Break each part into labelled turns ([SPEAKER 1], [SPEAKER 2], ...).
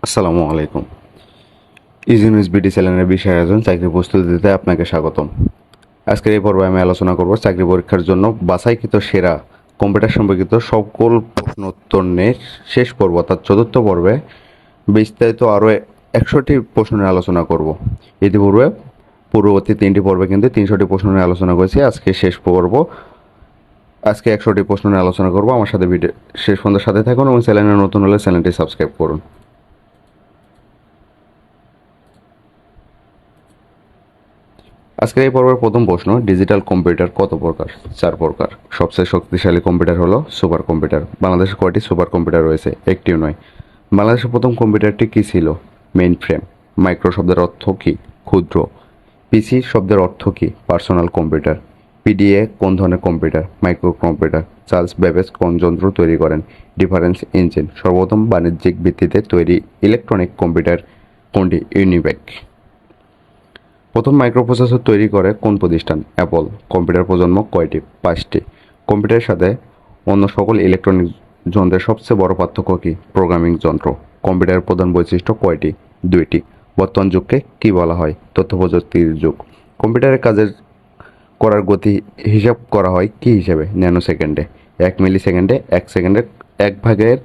[SPEAKER 1] আসসালামু আলাইকুম। Easy news BD চ্যানেলের বিষয় আয়োজন চাকরি প্রস্তুতিতে আপনাকে স্বাগতম। আজকের এই পর্বে আমি আলোচনা করব চাকরি পরীক্ষার জন্য বাছাইকৃত সেরা কম্পিউটার সম্পর্কিত সকল প্রশ্ন উত্তর নিয়ে শেষ পর্ব অর্থাৎ চতুর্থ পর্বে বিস্তারিত আরও 100টি প্রশ্ন নিয়ে আলোচনা করব। ইতিপূর্বে পূর্ববর্তী 3টি পর্বে কিন্তু 300টি প্রশ্ন নিয়ে আলোচনা করেছি। আজকে শেষ পর্ব, আজকে 100টি প্রশ্ন নিয়ে আলোচনা করব। আমার সাথে ভিডিও শেষ পর্যন্ত সাথে থাকুন এবং চ্যানেলে নতুন হলে চ্যানেলটি সাবস্ক্রাইব করুন। আজকের এই পর্বের প্রথম প্রশ্ন, ডিজিটাল কম্পিউটার কত প্রকার? 4 প্রকার। সবচেয়ে শক্তিশালী কম্পিউটার হলো সুপার কম্পিউটার। বাংলাদেশে কয়টি সুপার কম্পিউটার রয়েছে? একটিও নয়। বাংলাদেশের প্রথম কম্পিউটারটি কী ছিল? Main frame. মাইক্রো শব্দের অর্থ কী? ক্ষুদ্র। পিসি শব্দের অর্থ কী? Personal computer. পিডিএ কোন ধরনের computer? Micro computer. Charles Babbage কোন যন্ত্র তৈরি করেন? Difference engine. সর্বপ্রথম বাণিজ্যিক ভিত্তিতে তৈরি ইলেকট্রনিক কম্পিউটার কোনটি? ইউনিভ্যাক। প্রথম মাইক্রোপ্রসেসর তৈরি করে কোন প্রতিষ্ঠান? অ্যাপল। কম্পিউটার প্রজন্ম কয়টি? 5টি। কম্পিউটারের সাথে অন্য সকল ইলেকট্রনিক যন্ত্রের সবচেয়ে বড় পার্থক্য কী? প্রোগ্রামিং যন্ত্র। কম্পিউটারের প্রধান বৈশিষ্ট্য কয়টি? 2টি। বর্তমান যুগকে কী বলা হয়? তথ্য প্রযুক্তির যুগ। কম্পিউটারের কাজের করার গতি হিসাব করা হয় কী হিসেবে? ন্যানো সেকেন্ডে। 1 মিলি সেকেন্ডে 1 সেকেন্ডের 1 ভাগের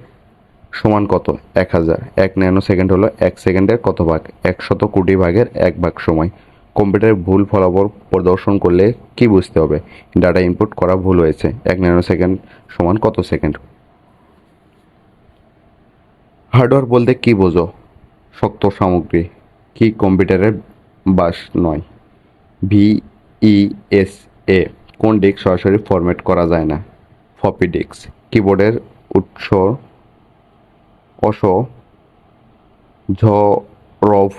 [SPEAKER 1] সমান কত? 1000। 1 ন্যানো সেকেন্ড হলো 1 সেকেন্ডের কত ভাগ? 100 কোটি ভাগের 1 ভাগ সময়। কম্পিউটারে ভুল ফলাফল প্রদর্শন করলে কি বুঝতে হবে? ডাটা ইনপুট করা ভুল হয়েছে। 1 ন্যানো সেকেন্ড সমান কত সেকেন্ড? হার্ডওয়্যার বলতে কি বোঝো? শক্ত সামগ্রী। কি কম্পিউটারের বাস নয়? ভিইএসএ। কোন ডিস্ক সরাসরি ফরম্যাট করা যায় না? ফপি ডিস্ক। কিবোর্ডের উৎস অস ঝরফ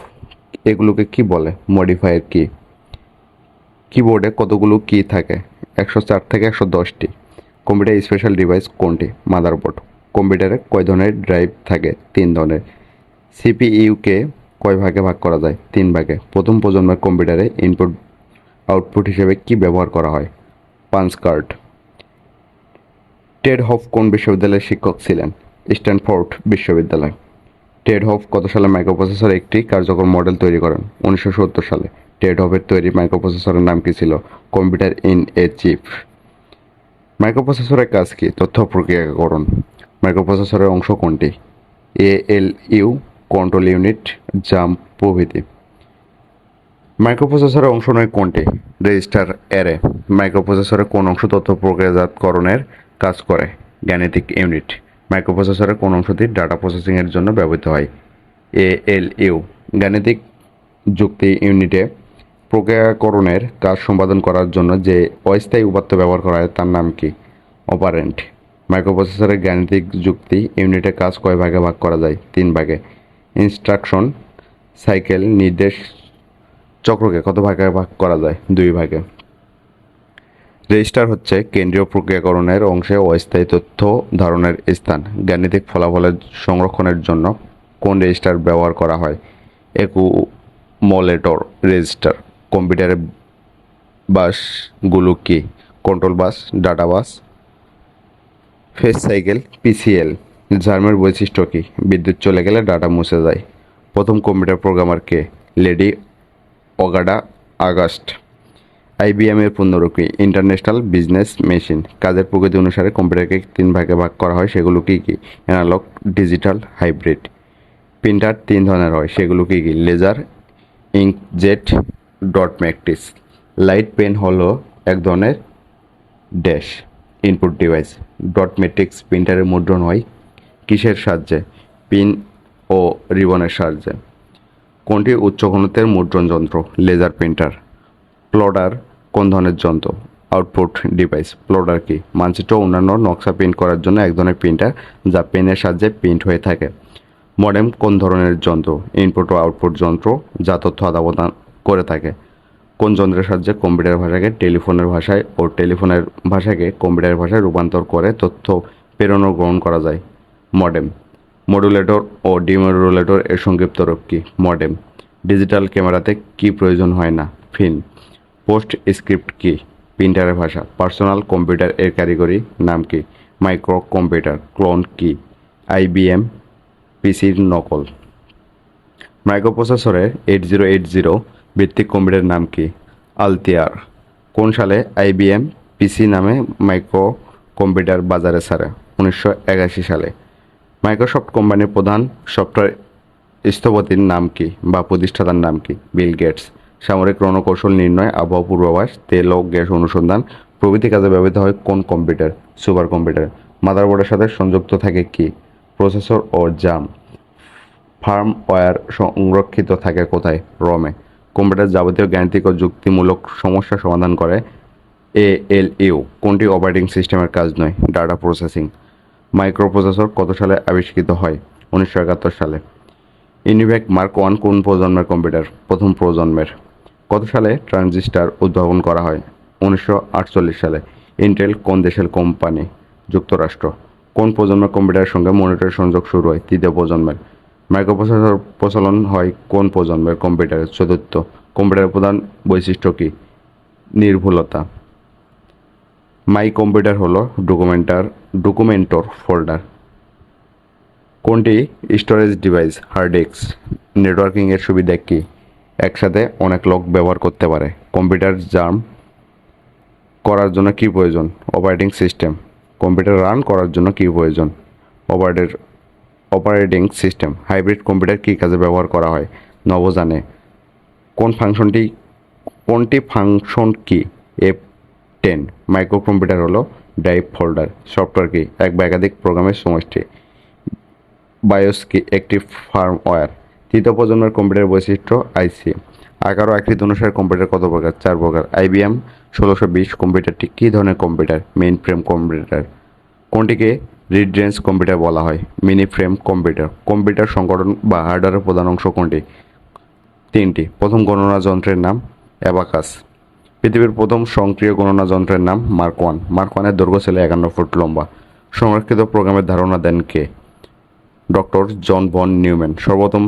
[SPEAKER 1] এগুলোকে কি বলে? মডিফায়ার কি? কিবোর্ডে কতগুলো কি থাকে? 104 থেকে 110টি। কম্পিউটার স্পেশাল ডিভাইস কোনটি? মাদারবোর্ড। কম্পিউটারে কয় ধরনের ড্রাইভ থাকে? 3 ধরনের। সিপিইউকে কয় ভাগে ভাগ করা যায়? 3 ভাগে। প্রথম প্রজন্মের কম্পিউটারে ইনপুট আউটপুট হিসেবে কি ব্যবহার করা হয়? Punch card. টেড হফ কোন বিশ্ববিদ্যালয়ের শিক্ষক ছিলেন? স্ট্যানফোর্ড বিশ্ববিদ্যালয়। টেড হফ কত সালে মাইক্রোপ্রসেসর একটি কার্যকর মডেল তৈরি করেন? 1970 সালে। টেড হফের তৈরি মাইক্রোপ্রসেসরের নাম কি ছিল? Computer in a chip. মাইক্রোপ্রসেসরের কাজ কি? তথ্য প্রক্রিয়াকরণ। মাইক্রোপ্রসেসরের অংশ কোনটি? এএলইউ, কন্ট্রোল ইউনিট, জাম্প প্রভৃতি। মাইক্রোপ্রসেসরের অংশ নয় কোনটি? Register array. মাইক্রোপ্রসেসরের কোন অংশ তথ্য প্রক্রিয়াজাতকরণের কাজ করে? গাণিতিক ইউনিট। মাইক্রোপ্রসেসরের কোন অংশটি ডাটা প্রসেসিংয়ের জন্য ব্যবহৃত হয়? এএলইউ। গাণিতিক যুক্তি ইউনিটে প্রক্রিয়াকরণের কাজ সম্পাদন করার জন্য যে অস্থায়ী উপাত্ত ব্যবহার করা হয় তার নাম কি? অপারেন্ট। মাইক্রোপ্রসেসরের গাণিতিক যুক্তি ইউনিটে কাজ কয় ভাগে ভাগ করা যায়? 3 ভাগে। ইনস্ট্রাকশন সাইকেল নির্দেশ চক্রকে কত ভাগে ভাগ করা যায়? 2 ভাগে। রেজিস্টার হচ্ছে কেন্দ্রীয় প্রক্রিয়াকরণের অংশে অস্থায়ী তথ্য ধারণের স্থান। গাণিতিক ফলাফলের সংরক্ষণের জন্য কোন রেজিস্টার ব্যবহার করা হয়? Accumulator register. কম্পিউটারের বাসগুলো কি? কন্ট্রোল বাস, ডাটা বাস, ফেজ সাইকেল, পিসিএল। জার্মের বৈশিষ্ট্য কি? বিদ্যুৎ চলে গেলে ডাটা মুছে যায়। প্রথম কম্পিউটার প্রোগ্রামার কে? লেডি অগাডা আগাস্ট। আইবিএম এর পূর্ণরূপ কি? International business machine. কাজের প্রকৃতি অনুসারে কম্পিউটারকে 3 ভাগে ভাগ করা হয়, সেগুলো কি কি? Analogue, digital, hybrid. প্রিন্টার 3 ধরনের হয়, সেগুলো কি কি? Laser, inkjet, dot matrix. Light pen হলো এক ধরনের dash input device. Dot matrix প্রিন্টারের মুদ্রণ হয় কিসের সাহায্যে? পিন ও রিবনের সাহায্যে। কোনটি উচ্চ ঘনত্বের মুদ্রণ যন্ত্র? Laser printer. প্লডার কোন ধরনের যন্ত্র? Output device. প্লডার কি? মানচিত্র ও অন্যান্য নকশা প্রিন্ট করার জন্য এক ধরনের প্রিন্টার যা পেনের সাহায্যে প্রিন্ট হয়ে থাকে। মডেম কোন ধরনের যন্ত্র? ইনপুট ও আউটপুট যন্ত্র যা তথ্য আদান প্রদান করে থাকে। কোন যন্ত্রের সাহায্যে কম্পিউটার ভাষাকে টেলিফোনের ভাষায় ও টেলিফোনের ভাষাকে কম্পিউটার ভাষায় রূপান্তর করে তথ্য প্রেরণ ও গ্রহণ করা যায়? মডেম। মডুলেটর ও ডিমডুলেটর এর সংক্ষিপ্ত রূপ কি? মডেম। ডিজিটাল ক্যামেরাতে কি প্রয়োজন হয় না? ফিল্ম। পোস্ট স্ক্রিপ্ট কি? প্রিন্টারের ভাষা। পার্সোনাল কম্পিউটার এর কারিগরি নাম কি? Micro computer. ক্লোন কি? আইবিএম পিসির নকল। মাইক্রোপ্রসেসরের 8080 ভিত্তিক কম্পিউটারের নাম কি? আলতিয়ার। কোন সালে আইবিএম পিসি নামে মাইক্রো কম্পিউটার বাজারে ছাড়ে? 1981 সালে। মাইক্রোসফট কোম্পানির প্রধান সফটওয়্যার স্থপতির নাম কি বা প্রতিষ্ঠাতার নাম কি? Bill Gates. সামরিক রণকৌশল নির্ণয়, আবহাওয়া পূর্বাভাস, তেল ও গ্যাস অনুসন্ধান প্রভৃতি কাজে ব্যবহৃত হয় কোন কম্পিউটার? Super computer. মাদারবোর্ডের সাথে সংযুক্ত থাকে কি? প্রসেসর ও জাম। ফার্মওয়্যার সংরক্ষিত থাকে কোথায়? রমে। কম্পিউটার যাবতীয় গাণিতিক ও যুক্তিমূলক সমস্যা সমাধান করে এএলইউ কোনটি অপারেটিং সিস্টেমের কাজ নয়? Data processing. মাইক্রোপ্রসেসর কত সালে আবিষ্কৃত হয়? 1971 সালে। ইউনিভ্যাক মার্ক ওয়ান কোন প্রজন্মের কম্পিউটার? প্রথম প্রজন্মের। কত সালে ট্রানজিস্টার উদ্ভাবন করা হয়? 1948 সালে। ইন্টেল কোন দেশের কোম্পানি? যুক্তরাষ্ট্র। কোন প্রজন্মের কম্পিউটারের সঙ্গে মনিটর সংযোগ শুরু হয়? তৃতীয় প্রজন্মের। মাইক্রোপ্রসেসর প্রচলন হয় কোন প্রজন্মের কম্পিউটারের? চতুর্থ। কম্পিউটারের প্রধান বৈশিষ্ট্য কি? নির্ভুলতা। মাই কম্পিউটার হলো ডকুমেন্টর ফোল্ডার। কোনটি storage device? Hard disk. Networking এর সুবিধা কি? একসাথে অনেক লোক ব্যবহার করতে পারে। কম্পিউটার জার্ম করার জন্য কি প্রয়োজন? Operating system. কম্পিউটার রান করার জন্য কি প্রয়োজন? Operating system. হাইব্রিড কম্পিউটার কি কাজে ব্যবহার করা হয়? নভোযানে। কোনটি ফাংশন কি? F10। মাইক্রো কম্পিউটার হলো ড্রাইভ ফোল্ডার। সফটওয়্যার কি? এক বা একাধিক প্রোগ্রামের সমষ্টি। বায়োস কি? একটি ফার্মওয়্যার। তৃতীয় প্রজন্মের কম্পিউটারের বৈশিষ্ট্য আইসি। আকার ও আকৃতি অনুসারে কম্পিউটার কত প্রকার? 4 প্রকার। আইবিএম 1620 কম্পিউটারটি কী ধরনের কম্পিউটার? Mainframe computer. কোনটিকে রিড রেঞ্জ কম্পিউটার বলা হয়? Mini frame computer. কম্পিউটার সংগঠন বা হার্ডওয়্যারের প্রধান অংশ কোনটি? 3টি। প্রথম গণনা যন্ত্রের নাম? অ্যাবাকাস। পৃথিবীর প্রথম স্বয়ংক্রিয় গণনা যন্ত্রের নাম? Mark one. মার্ক ওয়ানের দৈর্ঘ্য ছিল 51 ফুট লম্বা। সংরক্ষিত প্রোগ্রামের ধারণা দেন কে? Doctor John von Neumann. সর্বপ্রথম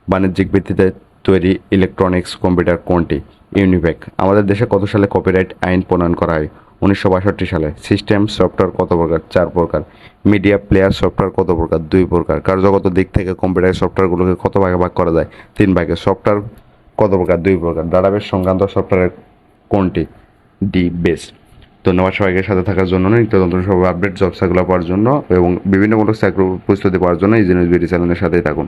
[SPEAKER 1] বাণিজ্যিক ভিত্তিতে তৈরি ইলেকট্রনিক্স কম্পিউটার কোনটি? ইউনিভ্যাক। আমাদের দেশে কত সালে কপিরাইট আইন প্রণয়ন করা হয়? 1962 সালে। সিস্টেম সফটওয়্যার কত প্রকার? 4 প্রকার। মিডিয়া প্লেয়ার সফটওয়্যার কত প্রকার? 2 প্রকার। কার্যগত দিক থেকে কম্পিউটার সফটওয়্যারগুলোকে কত ভাগে ভাগ করা যায়? 3 ভাগে। সফটওয়্যার কত প্রকার? 2 প্রকার। ডাটাবেস সংক্রান্ত সফটওয়্যার কোনটি? D base. ধন্যবাদ সবাইকে সাথে থাকার জন্য। নিত্য নতুন সব আপডেট জব সার্কুলার পাওয়ার জন্য এবং বিভিন্ন চাকরি প্রস্তুতি পাওয়ার জন্য এই জিনিস বিডি চ্যানেলের সাথেই থাকুন।